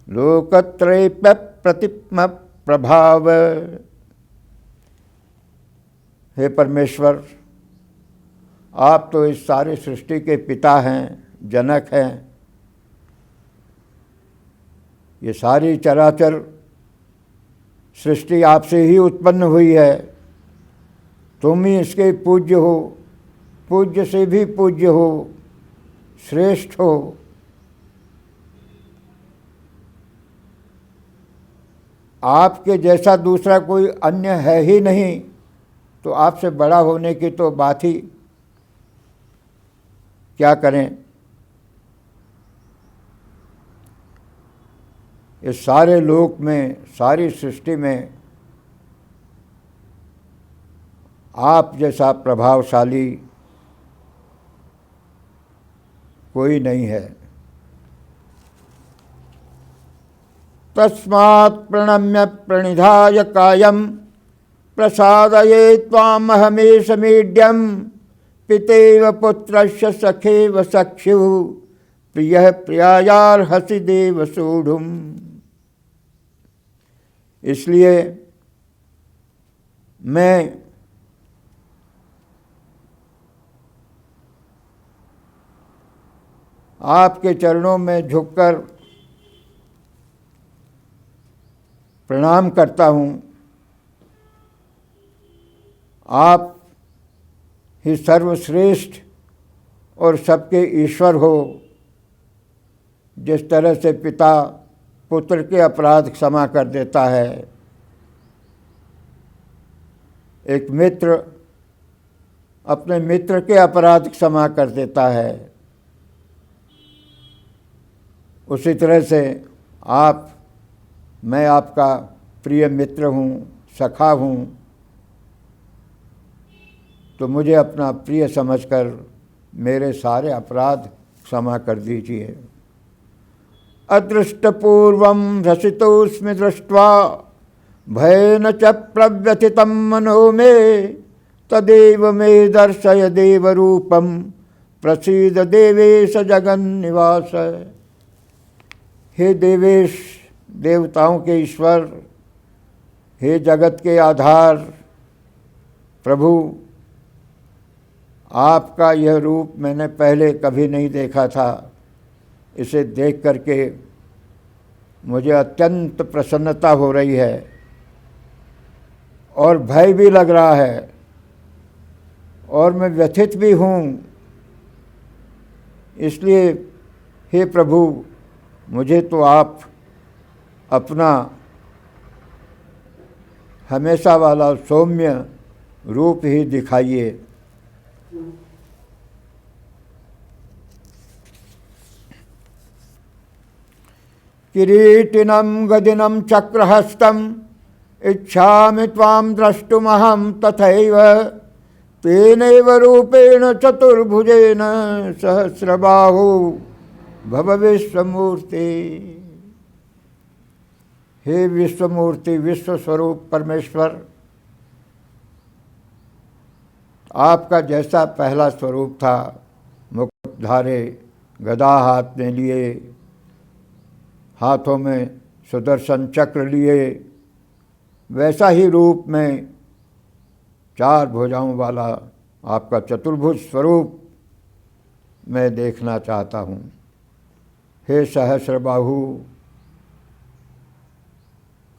लोकत्रयेऽप्य प्रतिम प्रभाव। हे परमेश्वर, आप तो इस सारे सृष्टि के पिता हैं, जनक हैं। ये सारी चराचर सृष्टि आपसे ही उत्पन्न हुई है। तुम ही इसके पूज्य हो, पूज्य से भी पूज्य हो, श्रेष्ठ हो। आपके जैसा दूसरा कोई अन्य है ही नहीं, तो आपसे बड़ा होने की तो बात ही क्या करें। इस सारे लोक में, सारी सृष्टि में आप जैसा प्रभावशाली कोई नहीं है। तस्मात् प्रणम्य प्रणिधाय कायं प्रसादये त्वामहमेष मीड्यं पितेव पुत्रस्य सखेव सख्युः प्रियः प्रियायार्हसि देव सोढुम्। इसलिए मैं आपके चरणों में झुककर प्रणाम करता हूँ। आप ही सर्वश्रेष्ठ और सबके ईश्वर हो। जिस तरह से पिता पुत्र के अपराध क्षमा कर देता है, एक मित्र अपने मित्र के अपराध क्षमा कर देता है, उसी तरह से मैं आपका प्रिय मित्र हूँ, सखा हूँ, तो मुझे अपना प्रिय समझकर मेरे सारे अपराध क्षमा कर दीजिए। अदृष्टपूर्वं रसितोऽस्मि दृष्ट्वा भयेन च प्रव्यथितं मनो मे तदेव मे दर्शय देवरूपं प्रसीद देवेश जगन्निवास। हे देवेश, देवताओं के ईश्वर, हे जगत के आधार प्रभु, आपका यह रूप मैंने पहले कभी नहीं देखा था। इसे देख करके मुझे अत्यंत प्रसन्नता हो रही है और भय भी लग रहा है और मैं व्यथित भी हूँ। इसलिए हे प्रभु, मुझे तो आप अपना हमेशा वाला सौम्य रूप ही दिखाइए। किरीटिनं गदिनं चक्रहस्तम् इच्छामि त्वां द्रष्टुमहं तथैव तेनैव रूपेण चतुर्भुजेन सहस्रबाहु भव विश्वमूर्ति। हे विश्वमूर्ति, विश्वस्वरूप परमेश्वर, आपका जैसा पहला स्वरूप था, मुकुटधारे, गदा हाथ में लिए, हाथों में सुदर्शन चक्र लिए, वैसा ही रूप में 4 भुजाओं वाला आपका चतुर्भुज स्वरूप मैं देखना चाहता हूँ। हे सहस्रबाहु,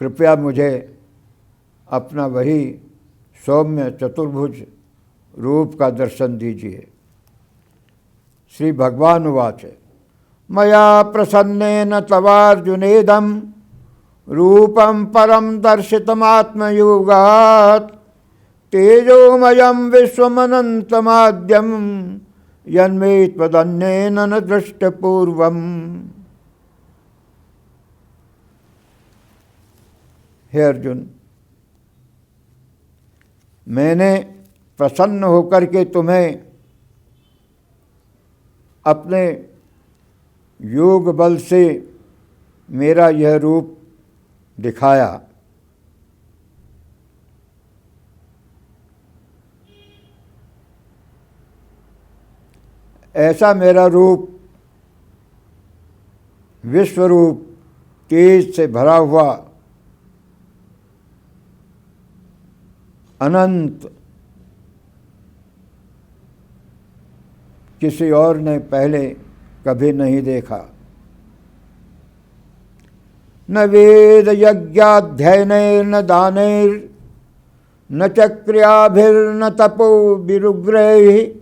कृपया मुझे अपना वही सौम्य चतुर्भुज रूप का दर्शन दीजिए। श्री भगवान उवाच मया प्रसन्नेन तवार्जुनेदं रूपं परं दर्शितमात्मयोगात् तेजोमयं विश्वमनन्तमाद्यं यन्मे त्वदन्येन न दृष्टपूर्वम्। हे अर्जुन, मैंने प्रसन्न होकर के तुम्हें अपने योग बल से मेरा यह रूप दिखाया। ऐसा मेरा रूप विश्वरूप तेज से भरा हुआ अनंत किसी और ने पहले कभी नहीं देखा। न वेद यज्ञाध्ययनैर्न दानैर्न च क्रियाभिर्न तपो विरुग्रैः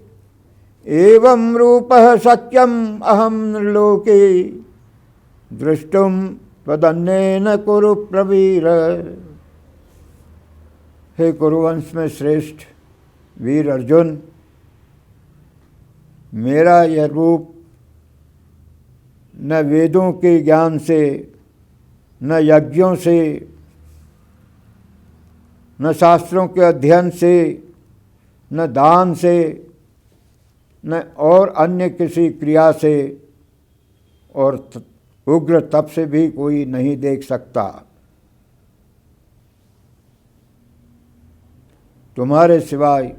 एवं रूपः सत्यम अहम लोके दृष्टुम त्वदन्येन कुरु प्रवीर। हे कुरुवंश में श्रेष्ठ वीर अर्जुन, मेरा यह रूप न वेदों के ज्ञान से, न यज्ञों से, न शास्त्रों के अध्ययन से, न दान से, न और अन्य किसी क्रिया से और उग्र तप से भी कोई नहीं देख सकता। तुम्हारे सिवाय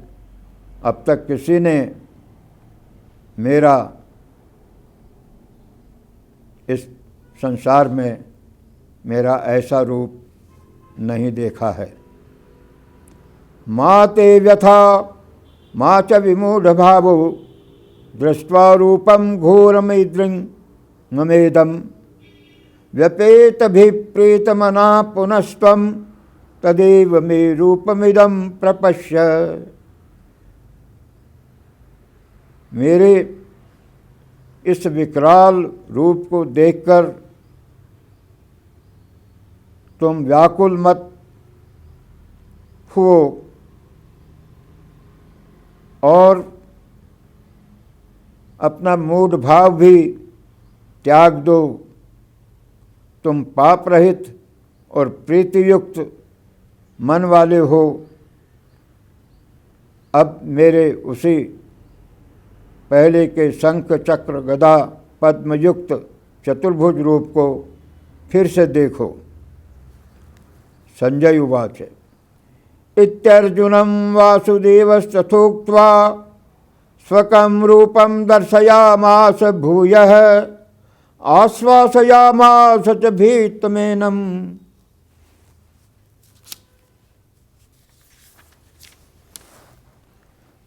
अब तक किसी ने मेरा इस संसार में मेरा ऐसा रूप नहीं देखा है। मा ते व्यथा मा च विमूढ़ भावो दृष्ट्वा रूपम घोरमिदृङ्गमेदं व्यपेतभिप्रेतमना पुनस्त्वं तदेव मे रूपमिदं प्रपश्य। मेरे इस विकराल रूप को देखकर तुम व्याकुल मत हो और अपना मूढ़ भाव भी त्याग दो। तुम पाप रहित और प्रीतियुक्त मन वाले हो। अब मेरे उसी पहले के शंख चक्र गदा पद्मयुक्त चतुर्भुज रूप को फिर से देखो। संजय उवाच इत्यर्जुनं वासुदेवस्तथोक्त्वा स्वकं रूपं दर्शयामास भूयः आश्वासयामास च भीतमेनं।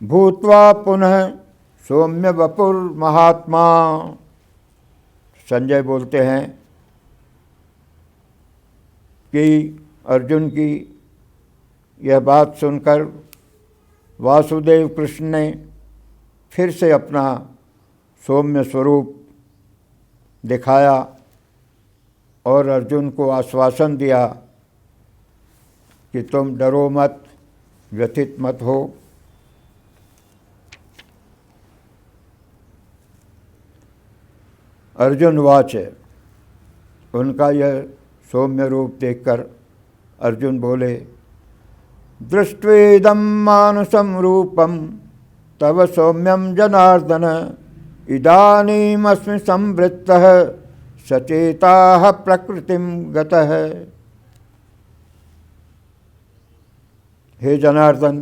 भूत्वा पुनः सौम्य वपुर्महात्मा। संजय बोलते हैं कि अर्जुन की यह बात सुनकर वासुदेव कृष्ण ने फिर से अपना सौम्य स्वरूप दिखाया और अर्जुन को आश्वासन दिया कि तुम डरो मत, व्यथित मत हो। अर्जुन वाच, उनका यह सौम्य रूप देखकर अर्जुन बोले दृष्ट्वेदं मानुषं रूपं तव सौम्यं जनार्दन इदानीमस्मि संवृत्तः सचेताः प्रकृतिं गतः। हे जनार्दन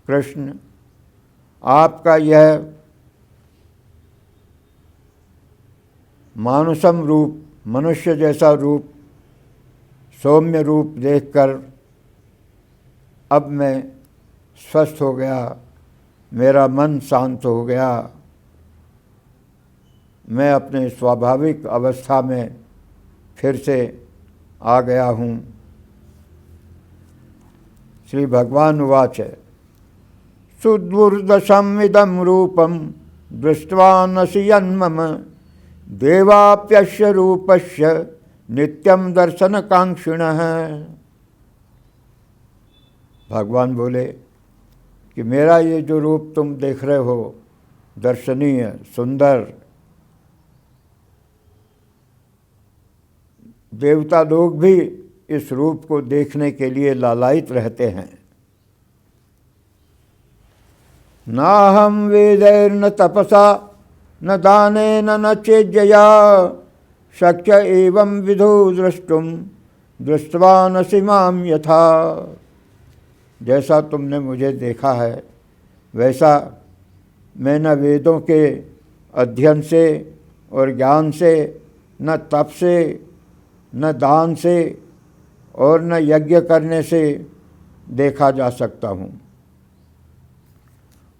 कृष्ण, आपका यह मानुषम रूप, मनुष्य जैसा रूप, सौम्य रूप देखकर अब मैं स्वस्थ हो गया, मेरा मन शांत हो गया, मैं अपने स्वाभाविक अवस्था में फिर से आ गया हूँ। श्री भगवान उवाच सुदुर्दशमिदं रूपं दृष्ट्वा नश्यन्मम देवाप्यस्य रूपस्य नित्यं दर्शनकांक्षिणः। भगवान बोले कि मेरा ये जो रूप तुम देख रहे हो, दर्शनीय, सुंदर, देवता लोग भी इस रूप को देखने के लिए लालायित रहते हैं। नाहं वेदैर्न तपसा न दानेन न चेज्जया शक्य एवं विधो द्रष्टुम दृष्टवानसि मां यथा। जैसा तुमने मुझे देखा है वैसा मैं न वेदों के अध्ययन से और ज्ञान से, न तप से, न दान से और न यज्ञ करने से देखा जा सकता हूँ।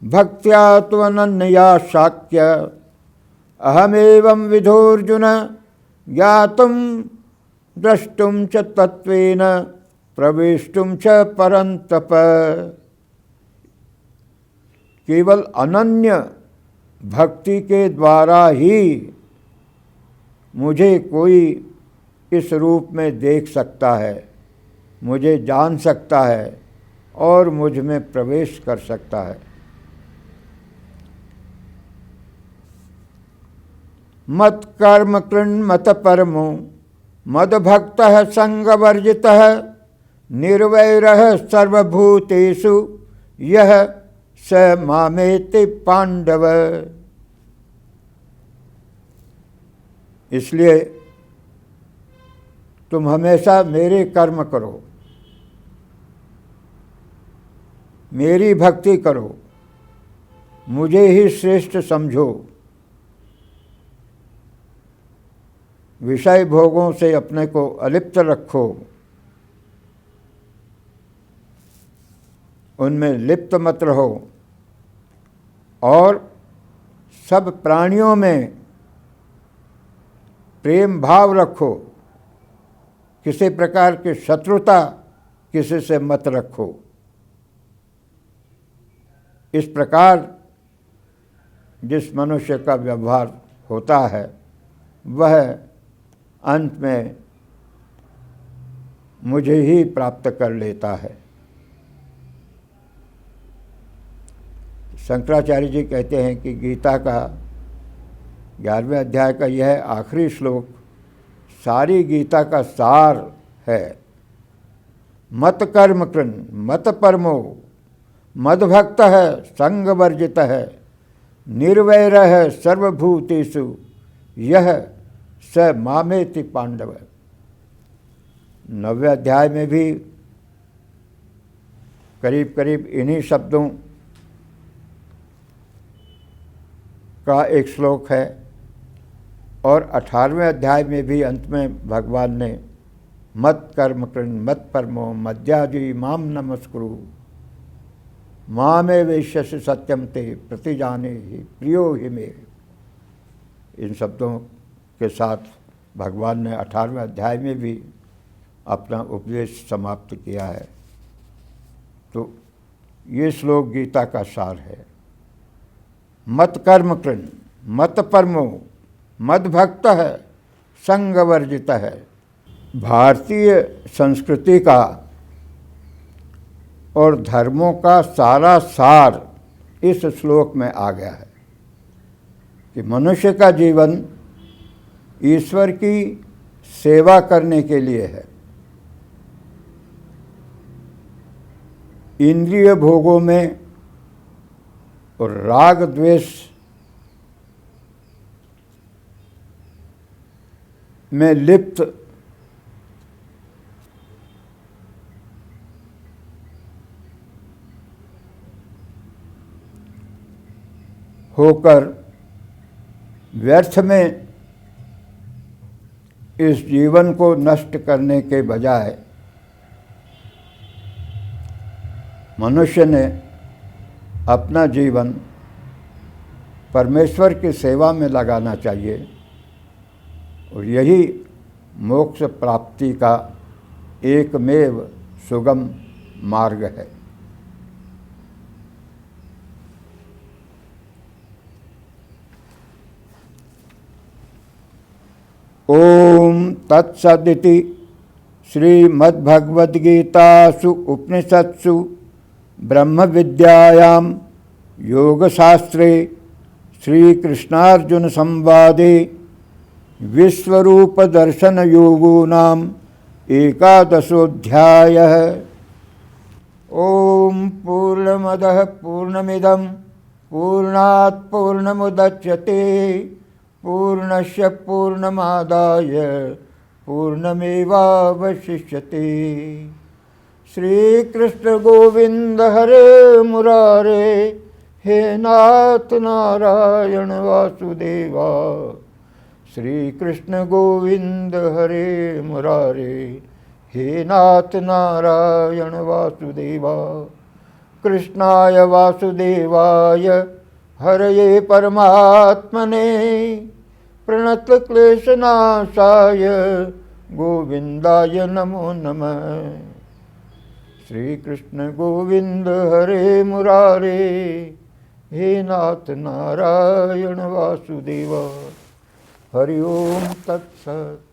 भक्त्या त्वनन्या शाक्य अहमेवं विधोर्जुन ज्ञातुं द्रष्टुं च तत्त्वेन प्रवेष्टुं च परन्तप। केवल अनन्य भक्ति के द्वारा ही मुझे कोई इस रूप में देख सकता है, मुझे जान सकता है और मुझ में प्रवेश कर सकता है। मत कर्म कृन् मत परमो मद भक्तः संगवर्जितः निर्वैरः सर्वभूतेषु यह स मामेति पांडव। इसलिए तुम हमेशा मेरे कर्म करो, मेरी भक्ति करो, मुझे ही श्रेष्ठ समझो, विषय भोगों से अपने को अलिप्त रखो, उनमें लिप्त मत रहो और सब प्राणियों में प्रेम भाव रखो, किसी प्रकार की शत्रुता किसी से मत रखो। इस प्रकार जिस मनुष्य का व्यवहार होता है वह अंत में मुझे ही प्राप्त कर लेता है। शंकराचार्य जी कहते हैं कि गीता का 11वें अध्याय का यह आखिरी श्लोक सारी गीता का सार है। मत कर्म कृन् मत परमो मद भक्तः संगवर्जितः निर्वैरः सर्वभूतेषु यह स मामेति पांडव। 9वें अध्याय में भी करीब करीब इन्हीं शब्दों का एक श्लोक है और 18वें अध्याय में भी अंत में भगवान ने मत कर्म कृन् मत परमो मद्याजी माम नमस्कुरु मामे वैश्यसि सत्यम ते प्रतिजाने ही प्रियो ही मे। इन शब्दों के साथ भगवान ने 18वें अध्याय में भी अपना उपदेश समाप्त किया है। तो ये श्लोक गीता का सार है। मत कर्म कृन् मत परमो मद भक्तः संगवर्जितः। भारतीय संस्कृति का और धर्मों का सारा सार इस श्लोक में आ गया है कि मनुष्य का जीवन ईश्वर की सेवा करने के लिए है। इंद्रिय भोगों में और राग द्वेष में लिप्त होकर व्यर्थ में इस जीवन को नष्ट करने के बजाय मनुष्य ने अपना जीवन परमेश्वर की सेवा में लगाना चाहिए और यही मोक्ष प्राप्ति का एकमेव सुगम मार्ग है। ओम तत्सदिति श्रीमद्भगवद्गीतासु उपनिषत्सु ब्रह्म विद्यायां योगशास्त्रे श्रीकृष्णार्जुन संवादे विश्वरूप दर्शन योगो नाम 11वाध्यायः। ओम पूर्णमदः पूर्णमिदं पूर्णात् पूर्णमुदच्यते पूर्णस्य पूर्णमादाय पूर्णमेवावशिष्यते। श्री कृष्ण गोविंद हरे मुरारे, हे नाथ नारायण वासुदेवा। श्री कृष्ण गोविंद हरे मुरारे, हे नाथ नारायण वासुदेवा। कृष्णाय वासुदेवाय हरये परमात्मने, प्रणतक्लेशनाशाय गोविंदाय नमो नमः। श्री कृष्ण गोविंद हरे मुरारे, हे नाथ नारायण वासुदेवा। हरि ओम तत्सत्।